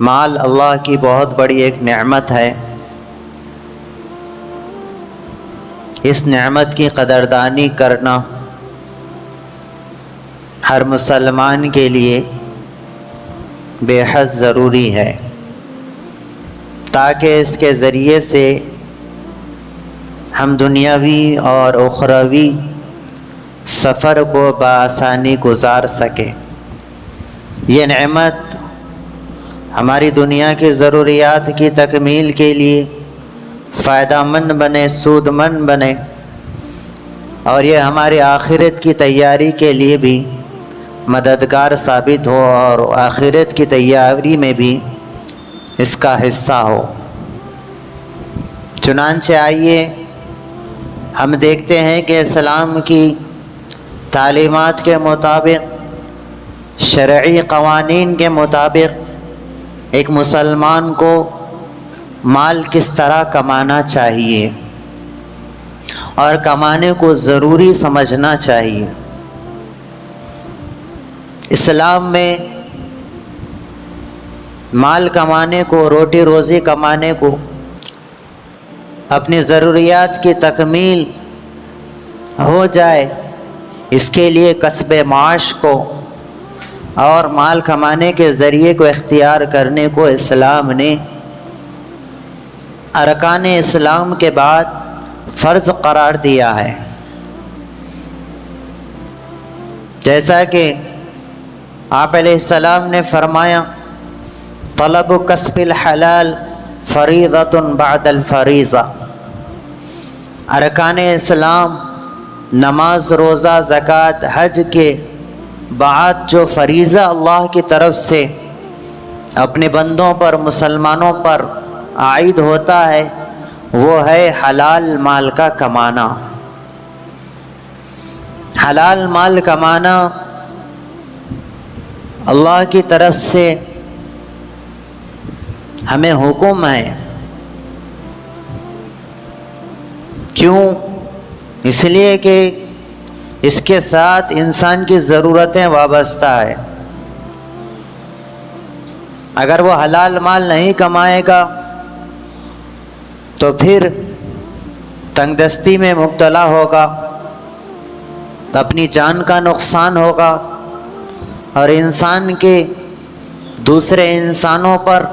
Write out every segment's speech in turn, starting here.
مال اللہ کی بہت بڑی ایک نعمت ہے۔ اس نعمت کی قدردانی کرنا ہر مسلمان کے لیے بے حد ضروری ہے، تاکہ اس کے ذریعے سے ہم دنیاوی اور اخروی سفر کو بآسانی گزار سکیں۔ یہ نعمت ہماری دنیا کی ضروریات کی تکمیل کے لیے فائدہ مند بنے، سود مند بنے، اور یہ ہماری آخرت کی تیاری کے لیے بھی مددگار ثابت ہو اور آخرت کی تیاری میں بھی اس کا حصہ ہو۔ چنانچہ آئیے ہم دیکھتے ہیں کہ اسلام کی تعلیمات کے مطابق، شرعی قوانین کے مطابق ایک مسلمان کو مال کس طرح کمانا چاہیے اور کمانے کو ضروری سمجھنا چاہیے۔ اسلام میں مال کمانے کو، روٹی روزی کمانے کو، اپنی ضروریات کی تکمیل ہو جائے، اس کے لیے کسب معاش کو اور مال کمانے کے ذریعے کو اختیار کرنے کو اسلام نے ارکان اسلام کے بعد فرض قرار دیا ہے۔ جیسا کہ آپ علیہ السلام نے فرمایا، طلب کسب الحلال فریضۃ بعد الفریضہ۔ ارکان اسلام نماز، روزہ، زکوٰۃ، حج کے بعد جو فریضہ اللہ کی طرف سے اپنے بندوں پر، مسلمانوں پر عائد ہوتا ہے، وہ ہے حلال مال کا کمانا۔ حلال مال کمانا اللہ کی طرف سے ہمیں حکم ہے۔ کیوں؟ اس لیے کہ اس کے ساتھ انسان کی ضرورتیں وابستہ ہے۔ اگر وہ حلال مال نہیں کمائے گا تو پھر تنگ دستی میں مبتلا ہوگا، اپنی جان کا نقصان ہوگا، اور انسان کے دوسرے انسانوں پر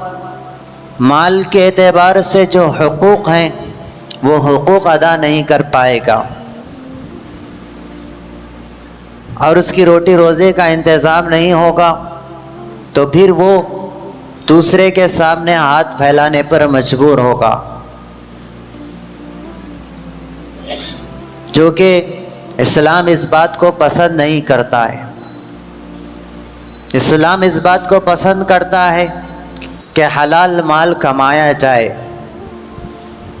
مال کے اعتبار سے جو حقوق ہیں وہ حقوق ادا نہیں کر پائے گا، اور اس کی روٹی روزے کا انتظام نہیں ہوگا، تو پھر وہ دوسرے کے سامنے ہاتھ پھیلانے پر مجبور ہوگا، جو کہ اسلام اس بات کو پسند نہیں کرتا ہے۔ اسلام اس بات کو پسند کرتا ہے کہ حلال مال کمایا جائے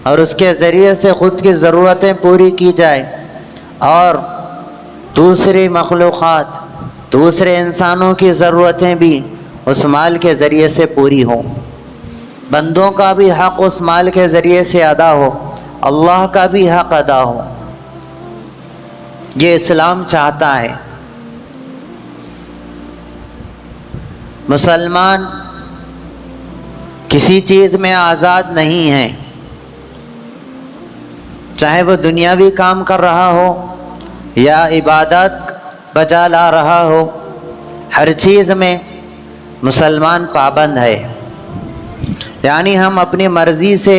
اور اس کے ذریعے سے خود کی ضرورتیں پوری کی جائے، اور دوسری مخلوقات، دوسرے انسانوں کی ضرورتیں بھی اس مال کے ذریعے سے پوری ہوں، بندوں کا بھی حق اس مال کے ذریعے سے ادا ہو، اللہ کا بھی حق ادا ہو۔ یہ اسلام چاہتا ہے۔ مسلمان کسی چیز میں آزاد نہیں ہے، چاہے وہ دنیاوی کام کر رہا ہو یا عبادت بجا لا رہا ہو، ہر چیز میں مسلمان پابند ہے۔ یعنی ہم اپنی مرضی سے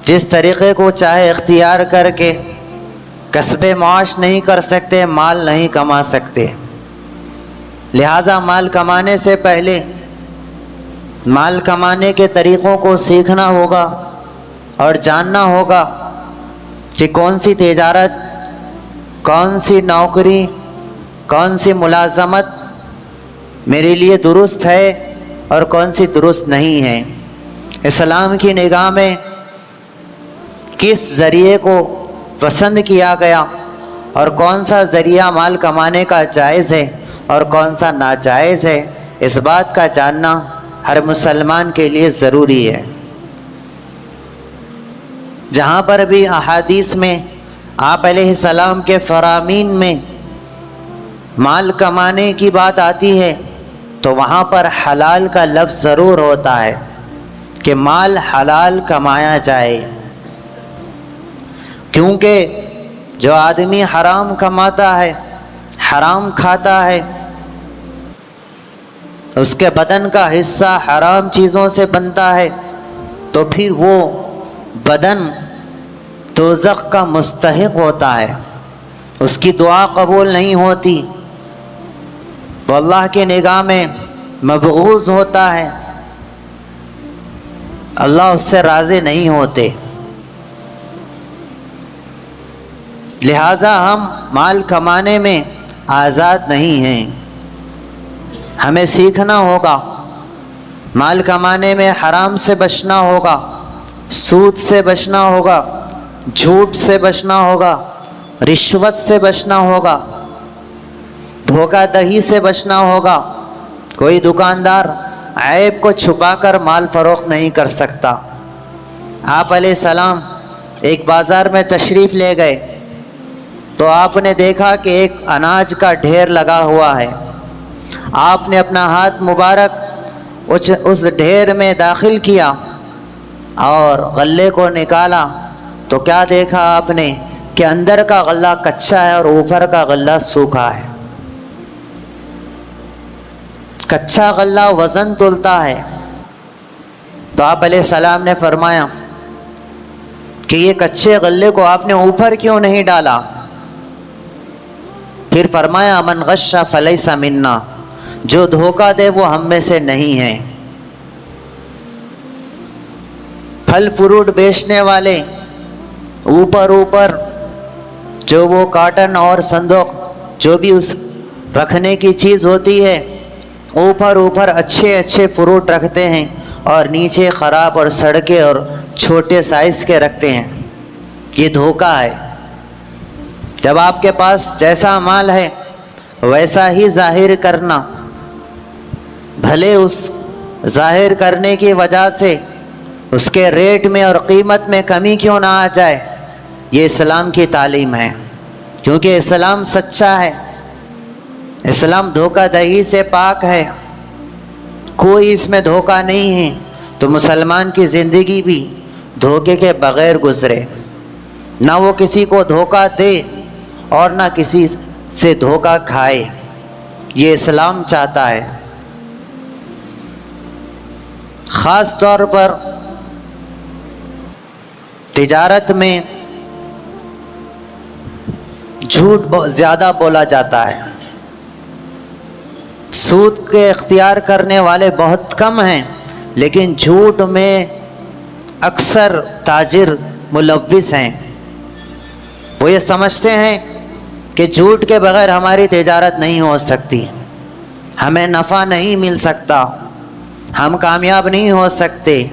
جس طریقے کو چاہے اختیار کر کے کسب معاش نہیں کر سکتے، مال نہیں کما سکتے۔ لہذا مال کمانے سے پہلے مال کمانے کے طریقوں کو سیکھنا ہوگا اور جاننا ہوگا کہ کون سی تجارت، کون سی نوکری، کون سی ملازمت میرے لیے درست ہے اور کون سی درست نہیں ہے۔ اسلام کی نگاہ میں کس ذریعے کو پسند کیا گیا اور کون سا ذریعہ مال کمانے کا جائز ہے اور کون سا ناجائز ہے، اس بات کا جاننا ہر مسلمان کے لیے ضروری ہے۔ جہاں پر بھی احادیث میں آپ علیہ السلام کے فرامین میں مال کمانے کی بات آتی ہے تو وہاں پر حلال کا لفظ ضرور ہوتا ہے کہ مال حلال کمایا جائے، کیونکہ جو آدمی حرام کماتا ہے، حرام کھاتا ہے، اس کے بدن کا حصہ حرام چیزوں سے بنتا ہے، تو پھر وہ بدن دوزخ کا مستحق ہوتا ہے، اس کی دعا قبول نہیں ہوتی، وہ اللہ کی نگاہ میں مبغوض ہوتا ہے، اللہ اس سے راضی نہیں ہوتے۔ لہٰذا ہم مال کمانے میں آزاد نہیں ہیں، ہمیں سیکھنا ہوگا، مال کمانے میں حرام سے بچنا ہوگا، سود سے بچنا ہوگا، جھوٹ سے بچنا ہوگا، رشوت سے بچنا ہوگا، دھوکہ دہی سے بچنا ہوگا۔ کوئی دکاندار عیب کو چھپا کر مال فروخت نہیں کر سکتا۔ آپ علیہ السلام ایک بازار میں تشریف لے گئے تو آپ نے دیکھا کہ ایک اناج کا ڈھیر لگا ہوا ہے۔ آپ نے اپنا ہاتھ مبارک اس ڈھیر میں داخل کیا اور غلے کو نکالا تو کیا دیکھا آپ نے کہ اندر کا غلہ کچا ہے اور اوپر کا غلہ سوکھا ہے۔ کچا غلہ وزن تلتا ہے، تو آپ علیہ السلام نے فرمایا کہ یہ کچے غلے کو آپ نے اوپر کیوں نہیں ڈالا؟ پھر فرمایا من غش فلیس منا، جو دھوکہ دے وہ ہم میں سے نہیں ہے۔ پھل فروٹ بیچنے والے اوپر جو وہ کاٹن اور صندوق جو بھی اس رکھنے کی چیز ہوتی ہے، اوپر اچھے فروٹ رکھتے ہیں اور نیچے خراب اور سڑکے اور چھوٹے سائز کے رکھتے ہیں۔ یہ دھوکہ ہے۔ جب آپ کے پاس جیسا مال ہے ویسا ہی ظاہر کرنا، بھلے اس ظاہر کرنے کی وجہ سے اس کے ریٹ میں اور قیمت میں کمی کیوں نہ آ جائے، یہ اسلام کی تعلیم ہے، کیونکہ اسلام سچا ہے، اسلام دھوکہ دہی سے پاک ہے، کوئی اس میں دھوکہ نہیں ہے۔ تو مسلمان کی زندگی بھی دھوکے کے بغیر گزرے، نہ وہ کسی کو دھوکہ دے اور نہ کسی سے دھوکہ کھائے، یہ اسلام چاہتا ہے۔ خاص طور پر تجارت میں جھوٹ بہت زیادہ بولا جاتا ہے، سود کے اختیار کرنے والے بہت کم ہیں، لیکن جھوٹ میں اکثر تاجر ملوث ہیں۔ وہ یہ سمجھتے ہیں کہ جھوٹ کے بغیر ہماری تجارت نہیں ہو سکتی، ہمیں نفع نہیں مل سکتا، ہم کامیاب نہیں ہو سکتے۔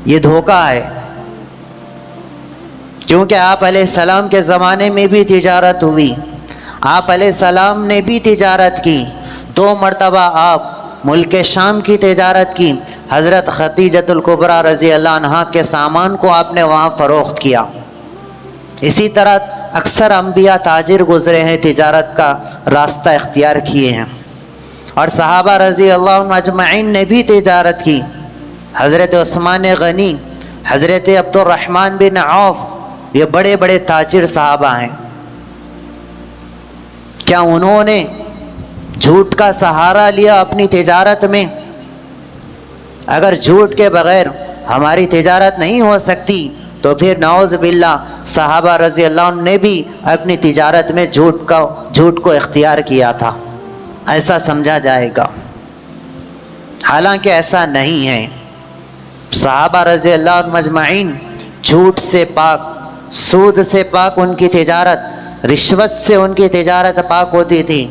یہ دھوکہ ہے، کیونکہ آپ علیہ السلام کے زمانے میں بھی تجارت ہوئی، آپ علیہ السلام نے بھی تجارت کی، 2 مرتبہ آپ ملک شام کی تجارت کی، حضرت خدیجۃ الکبریٰ رضی اللہ عنہا کے سامان کو آپ نے وہاں فروخت کیا۔ اسی طرح اکثر انبیاء تاجر گزرے ہیں، تجارت کا راستہ اختیار کیے ہیں، اور صحابہ رضی اللہ عنہ اجمعین نے بھی تجارت کی۔ حضرت عثمان غنی، حضرت عبد الرحمن بن عوف، یہ بڑے بڑے تاجر صحابہ ہیں۔ کیا انہوں نے جھوٹ کا سہارا لیا اپنی تجارت میں؟ اگر جھوٹ کے بغیر ہماری تجارت نہیں ہو سکتی تو پھر نعوذ باللہ صحابہ رضی اللہ عنہ نے بھی اپنی تجارت میں جھوٹ کو اختیار کیا تھا، ایسا سمجھا جائے گا، حالانکہ ایسا نہیں ہے۔ صحابہ رضی اللہ عنہ مجمعین جھوٹ سے پاک، سود سے پاک ان کی تجارت، رشوت سے ان کی تجارت پاک ہوتی تھی۔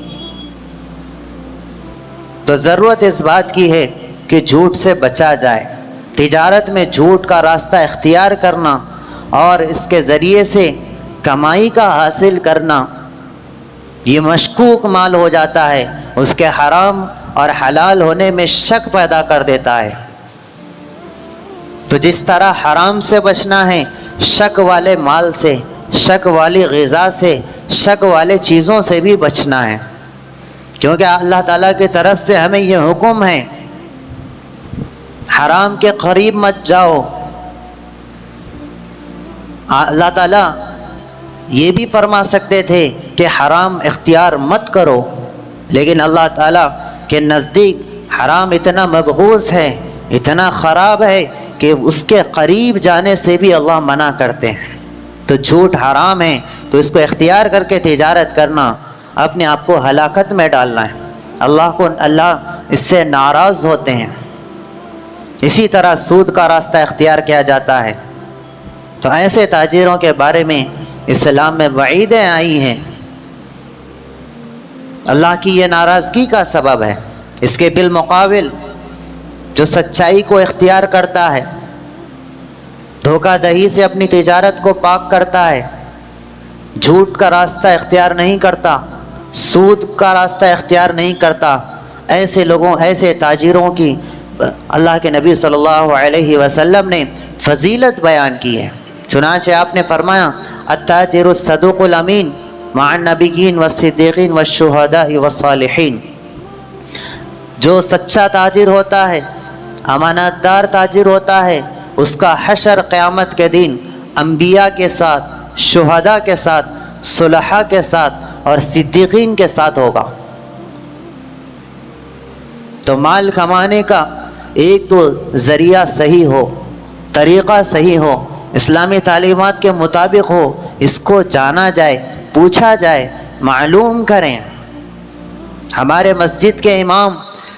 تو ضرورت اس بات کی ہے کہ جھوٹ سے بچا جائے، تجارت میں جھوٹ کا راستہ اختیار کرنا اور اس کے ذریعے سے کمائی کا حاصل کرنا، یہ مشکوک مال ہو جاتا ہے، اس کے حرام اور حلال ہونے میں شک پیدا کر دیتا ہے۔ تو جس طرح حرام سے بچنا ہے، شک والے مال سے، شک والی غذا سے، شک والے چیزوں سے بھی بچنا ہے۔ کیونکہ اللہ تعالیٰ کی طرف سے ہمیں یہ حکم ہے حرام کے قریب مت جاؤ۔ اللہ تعالیٰ یہ بھی فرما سکتے تھے کہ حرام اختیار مت کرو، لیکن اللہ تعالیٰ کے نزدیک حرام اتنا مبغوض ہے، اتنا خراب ہے کہ اس کے قریب جانے سے بھی اللہ منع کرتے ہیں۔ تو جھوٹ حرام ہے، تو اس کو اختیار کر کے تجارت کرنا اپنے آپ کو ہلاکت میں ڈالنا ہے۔ اللہ اس سے ناراض ہوتے ہیں۔ اسی طرح سود کا راستہ اختیار کیا جاتا ہے، تو ایسے تاجروں کے بارے میں اسلام میں وعیدیں آئی ہیں، اللہ کی یہ ناراضگی کا سبب ہے۔ اس کے بالمقابل جو سچائی کو اختیار کرتا ہے، دھوکہ دہی سے اپنی تجارت کو پاک کرتا ہے، جھوٹ کا راستہ اختیار نہیں کرتا، سود کا راستہ اختیار نہیں کرتا، ایسے لوگوں، ایسے تاجروں کی اللہ کے نبی صلی اللہ علیہ وسلم نے فضیلت بیان کی ہے۔ چنانچہ آپ نے فرمایا التاجر الصدوق الامین مع النبیین والصدیقین والشہداء والصالحین، جو سچا تاجر ہوتا ہے، امانت دار تاجر ہوتا ہے، اس کا حشر قیامت کے دن انبیاء کے ساتھ، شہداء کے ساتھ، صلحاء کے ساتھ اور صدیقین کے ساتھ ہوگا۔ تو مال کمانے کا ایک تو ذریعہ صحیح ہو، طریقہ صحیح ہو، اسلامی تعلیمات کے مطابق ہو، اس کو جانا جائے، پوچھا جائے، معلوم کریں۔ ہمارے مسجد کے امام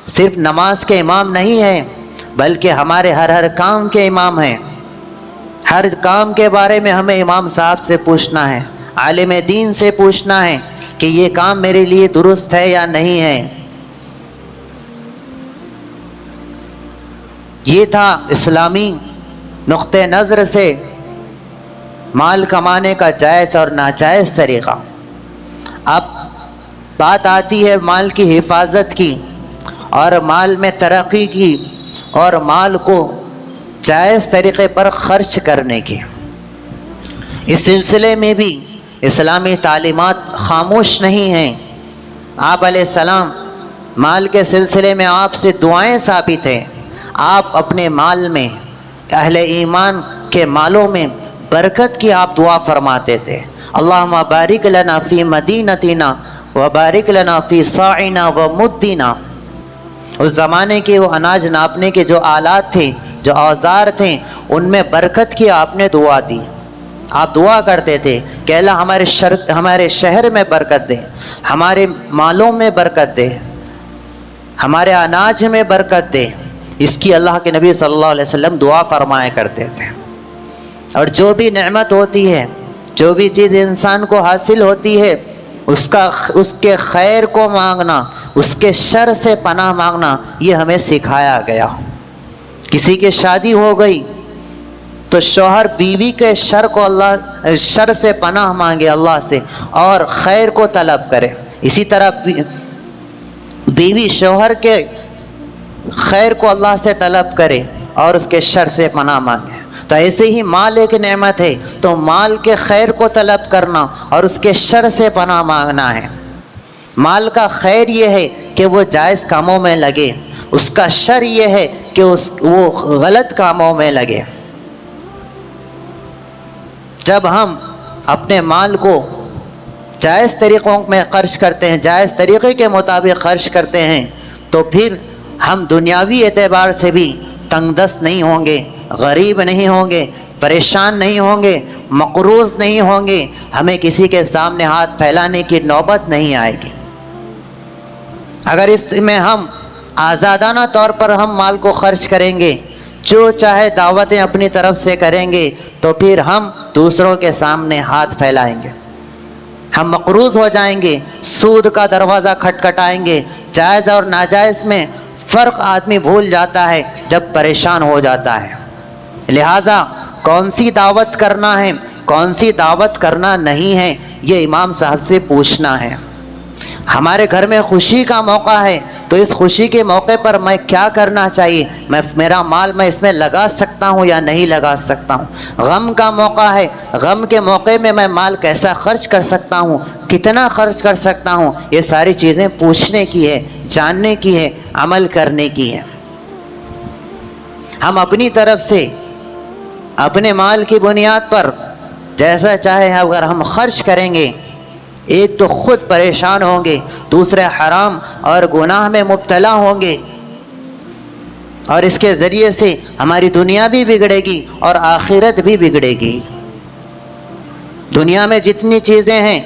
صرف نماز کے امام نہیں ہیں، بلکہ ہمارے ہر کام کے امام ہیں۔ ہر کام کے بارے میں ہمیں امام صاحب سے پوچھنا ہے، عالم دین سے پوچھنا ہے کہ یہ کام میرے لیے درست ہے یا نہیں ہے۔ یہ تھا اسلامی نقطہ نظر سے مال کمانے کا جائز اور ناجائز طریقہ۔ اب بات آتی ہے مال کی حفاظت کی اور مال میں ترقی کی اور مال کو جائز طریقے پر خرچ کرنے کی۔ اس سلسلے میں بھی اسلامی تعلیمات خاموش نہیں ہیں۔ آپ علیہ السلام مال کے سلسلے میں آپ سے دعائیں ثابت ہیں۔ آپ اپنے مال میں، اہل ایمان کے مالوں میں برکت کی آپ دعا فرماتے تھے۔ اللہم بارک لنا فی مدینتنا وبارک لنا فی صاعنا ومدنا۔ اس زمانے کے وہ اناج ناپنے کے جو آلات تھے، جو اوزار تھے، ان میں برکت کی آپ نے دعا دی۔ آپ دعا کرتے تھے کہ اللہ ہمارے شہر میں برکت دے، ہمارے مالوں میں برکت دے، ہمارے اناج میں برکت دے۔ اس کی اللہ کے نبی صلی اللہ علیہ وسلم دعا فرمایا کرتے تھے۔ اور جو بھی نعمت ہوتی ہے، جو بھی چیز انسان کو حاصل ہوتی ہے، اس کے خیر کو مانگنا، اس کے شر سے پناہ مانگنا، یہ ہمیں سکھایا گیا۔ کسی کی شادی ہو گئی تو شوہر بیوی کے شر سے پناہ مانگے اللہ سے اور خیر کو طلب کرے۔ اسی طرح بیوی شوہر کے خیر کو اللہ سے طلب کرے اور اس کے شر سے پناہ مانگے۔ تو ایسے ہی مال ایک نعمت ہے، تو مال کے خیر کو طلب کرنا اور اس کے شر سے پناہ مانگنا ہے۔ مال کا خیر یہ ہے کہ وہ جائز کاموں میں لگے، اس کا شر یہ ہے کہ وہ غلط کاموں میں لگے۔ جب ہم اپنے مال کو جائز طریقوں میں خرچ کرتے ہیں، جائز طریقے کے مطابق خرچ کرتے ہیں، تو پھر ہم دنیاوی اعتبار سے بھی تنگ دست نہیں ہوں گے، غریب نہیں ہوں گے، پریشان نہیں ہوں گے، مقروض نہیں ہوں گے، ہمیں کسی کے سامنے ہاتھ پھیلانے کی نوبت نہیں آئے گی۔ اگر اس میں ہم آزادانہ طور پر ہم مال کو خرچ کریں گے، جو چاہے دعوتیں اپنی طرف سے کریں گے، تو پھر ہم دوسروں کے سامنے ہاتھ پھیلائیں گے، ہم مقروض ہو جائیں گے، سود کا دروازہ کھٹکھٹائیں گے۔ جائز اور ناجائز میں فرق آدمی بھول جاتا ہے جب پریشان ہو جاتا ہے۔ لہٰذا کون سی دعوت کرنا ہے، کون سی دعوت کرنا نہیں ہے، یہ امام صاحب سے پوچھنا ہے۔ ہمارے گھر میں خوشی کا موقع ہے تو اس خوشی کے موقع پر میں کیا کرنا چاہیے، میرا مال میں اس میں لگا سکتا ہوں یا نہیں لگا سکتا ہوں۔ غم کا موقع ہے، غم کے موقع میں مال کیسا خرچ کر سکتا ہوں، کتنا خرچ کر سکتا ہوں، یہ ساری چیزیں پوچھنے کی ہے، جاننے کی ہے، عمل کرنے کی ہے۔ ہم اپنی طرف سے اپنے مال کی بنیاد پر جیسا چاہے اگر ہم خرچ کریں گے، ایک تو خود پریشان ہوں گے، دوسرے حرام اور گناہ میں مبتلا ہوں گے، اور اس کے ذریعے سے ہماری دنیا بھی بگڑے گی اور آخرت بھی بگڑے گی۔ دنیا میں جتنی چیزیں ہیں،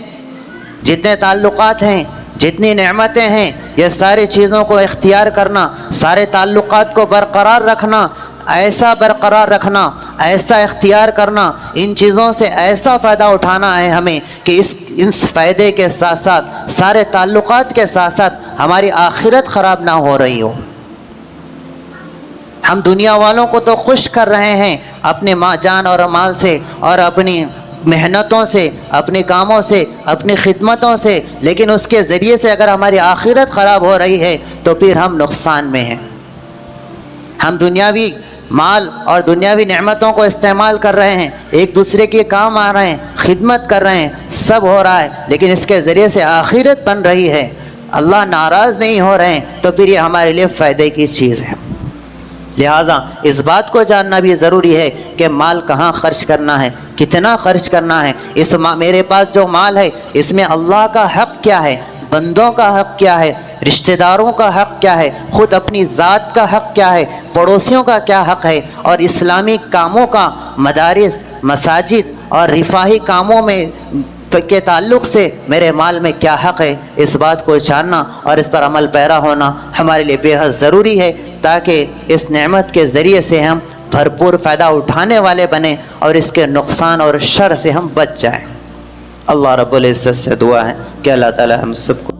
جتنے تعلقات ہیں، جتنی نعمتیں ہیں، یہ ساری چیزوں کو اختیار کرنا، سارے تعلقات کو برقرار رکھنا، ایسا برقرار رکھنا، ایسا اختیار کرنا، ان چیزوں سے ایسا فائدہ اٹھانا ہے ہمیں کہ اس فائدے کے ساتھ ساتھ، سارے تعلقات کے ساتھ ساتھ ہماری آخرت خراب نہ ہو رہی ہو۔ ہم دنیا والوں کو تو خوش کر رہے ہیں اپنے جان اور مال سے اور اپنی محنتوں سے، اپنے کاموں سے، اپنی خدمتوں سے، لیکن اس کے ذریعے سے اگر ہماری آخرت خراب ہو رہی ہے تو پھر ہم نقصان میں ہیں۔ ہم دنیاوی مال اور دنیاوی نعمتوں کو استعمال کر رہے ہیں، ایک دوسرے کے کام آ رہے ہیں، خدمت کر رہے ہیں، سب ہو رہا ہے، لیکن اس کے ذریعے سے آخرت بن رہی ہے، اللہ ناراض نہیں ہو رہے ہیں، تو پھر یہ ہمارے لیے فائدے کی چیز ہے۔ لہٰذا اس بات کو جاننا بھی ضروری ہے کہ مال کہاں خرچ کرنا ہے، کتنا خرچ کرنا ہے، میرے پاس جو مال ہے اس میں اللہ کا حق کیا ہے، بندوں کا حق کیا ہے، رشتہ داروں کا حق کیا ہے، خود اپنی ذات کا حق کیا ہے، پڑوسیوں کا کیا حق ہے، اور اسلامی کاموں کا، مدارس، مساجد اور رفاہی کاموں میں کے تعلق سے میرے مال میں کیا حق ہے، اس بات کو جاننا اور اس پر عمل پیرا ہونا ہمارے لیے بے حد ضروری ہے، تاکہ اس نعمت کے ذریعے سے ہم بھرپور فائدہ اٹھانے والے بنیں اور اس کے نقصان اور شر سے ہم بچ جائیں۔ اللہ رب العزت سے دعا ہے کہ اللہ تعالی ہم سب کو